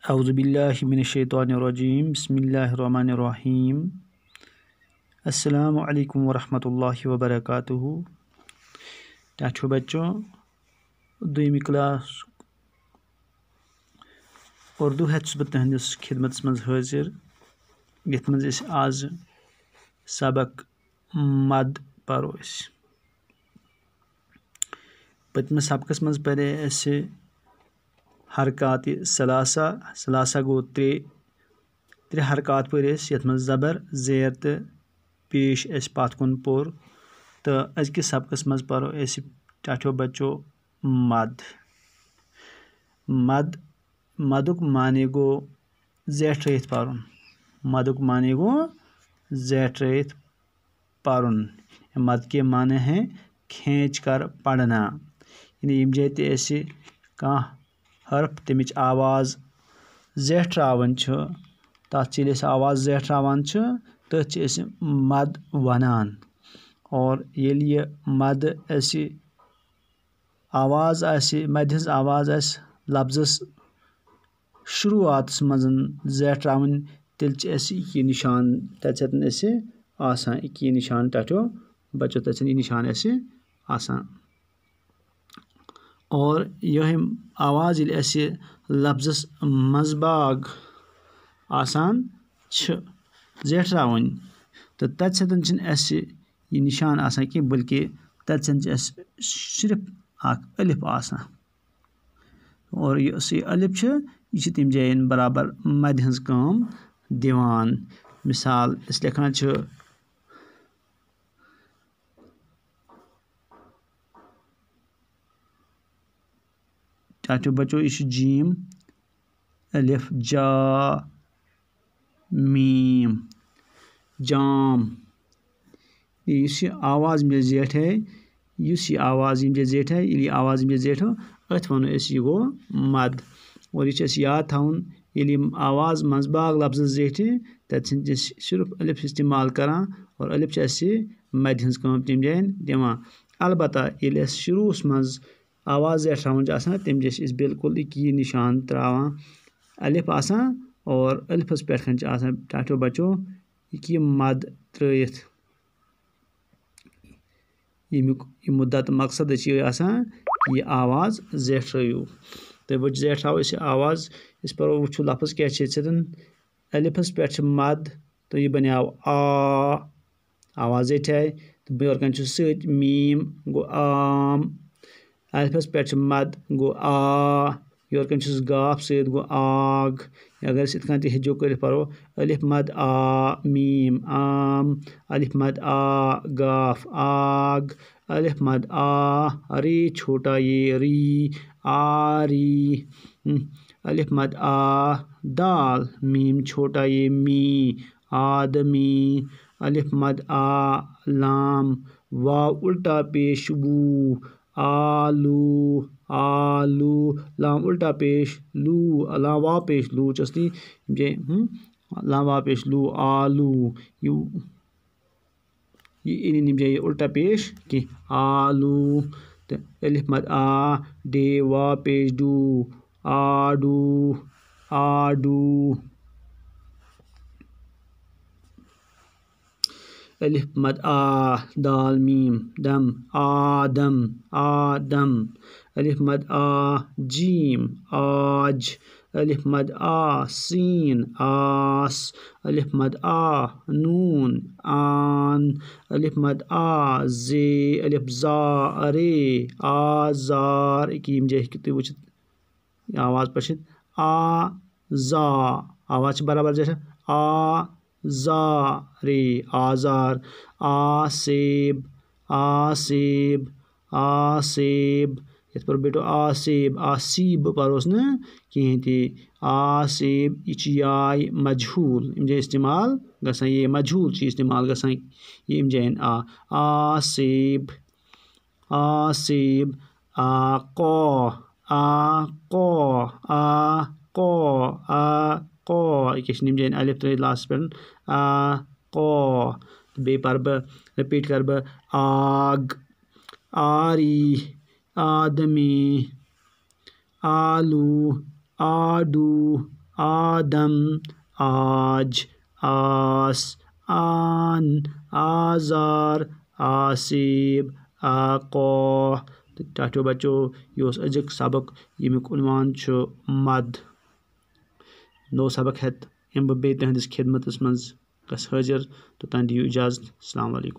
औज़ुबिल्लाहि मिनश्शैतानिर्रजीम बिस्मिल्लाहिर्रहमानिर्रहीम अस्सलामु अलैकुम वरहमतुल्लाहि वबरकातुहू। क्या छो बच्चों, दुइमी क्लास उर्दू हेत्स बह तुहंदिस खिदमत मज हाजिर। यथ मज आज सबक मद परो। पतम सबकस मज परे हरकात सलासा गो त्रे हरकात पर यथ मज ज़बर ज़ेर तो पेश पत कुन पोर। तो अजकिस सबकस मज परो क्या छो बच्चों मद। मदुक माने गो ज़ेठरत पारुन। मदुक माने गो ज़ेठरत पारुन। मद के माने हैं खींच कर पढ़ना। यानी यम जै ते कह हर्फ तमिच आवाज़ ज़ेठरावन तथ आवाज़ ज़ेठरावन तथ मद वनान। और येल ये मद आवाज़ मद हज आवाज़ लफ्ज़स शुरुआत मज ज़ेठरावन तेल ये निशान तथन आसान। ये निशान टाटो बच्चों तथन ये निशान आसान। और यह आवाज़ लफ्ज़स मज़बाग आसान ज़ेठरावन तो तथन ये निशान आसान कि बल्कि तथन सिर्फ अलिफ आसान। और ये अलिफ यह तम जायन बराबर मद हज काम दिवान। मिसाल इस लिखान क्या बच्चों यह जीम अलिफ जा मीम जाम। इस आवाज़ में ज़ेठ है इस आवाज़ में ज़ेठ है ये आवाज़ में ज़ेठो अथ वनो यह गो मद। और यह याद थवन ये आवाज़ मज़बाग लफ्ज़ ज़ेठ तथन सिर्फ अलिफ इस्तेमाल करान। और अलिफ मद हज काम तम जायन दिवान। अलबत्ता ये शुरूस मज आवाज़ ज़ेठरावन तम बिल्कुल ये निशान त्रावान अलिफ आसान। और अलिफस पे टाटो बच्चों ये मद त्रयित यमुक मुद्दत मकसद ये आवाज़ ज़ेठरयू। तो वो ज़ेठराव आवाज़ इस पर वो लफ्ज़ क्या अलिफस पे मद तो ये बनियाव आ आवाज़ ज़ेठे तो बेर कन सत मीम गो आम। अलिफस पे मद गो आ योर कन गाफ सत गो आग। अगर इत कन हेजो कर परो अलिफ मद आ मीम आम अलिफ मद आ गाफ आग अलिफ मद आ री छोटा ये री आरी अलिफ मद आ दाल मीम छोटा ये मी आदमी अलिफ मद आ लाम वाव उल्टा पेश वू आलू आलू लाम उल्टा पेश लू लाम वाव पेश लू चस्ती लाम वाव पेश लू आलू ये निम उल्टा पेश कि आलू। तो अलिफ मद आ डे वाव पेश डू आडू आडू अलिफ मद आ दाल मीम दम आदम आदम अलिफ मद आ जीम आज अलिफ मद आ सीन आस अलिफ मद आ नून आन अलिफ मद आ जे अलिफ जा अरे आजार यम जय तुम वो आवाज़ पे आ जा आवाज़ बराबर जैसे आ जा रे आजार आसेब आसेब आसेब इत पर बेटो आसेब आसीब परोस न कहें थे आसेब यह याय मजहूल यम इस्तेमाल गसान ये मजहूल इस्तेमाल गसान ये जायन आसेब आसेब आ कौ आ कौ यह जायन अलिफ त्र लास्ट पे आ कौ। बे पर रिपीट कर आग आरी आदमी आलू आडू आदम, आज, आस, आन, आजार, आसिब, आको। तो टाटो बच्चो ये अजुक सबक यमुक उन्वान मद। नो सबक हेत बे तुहंदिस खिदमत मज हाजिर। तो तन दियो इजाजत। अस्सलाम वालेकुम।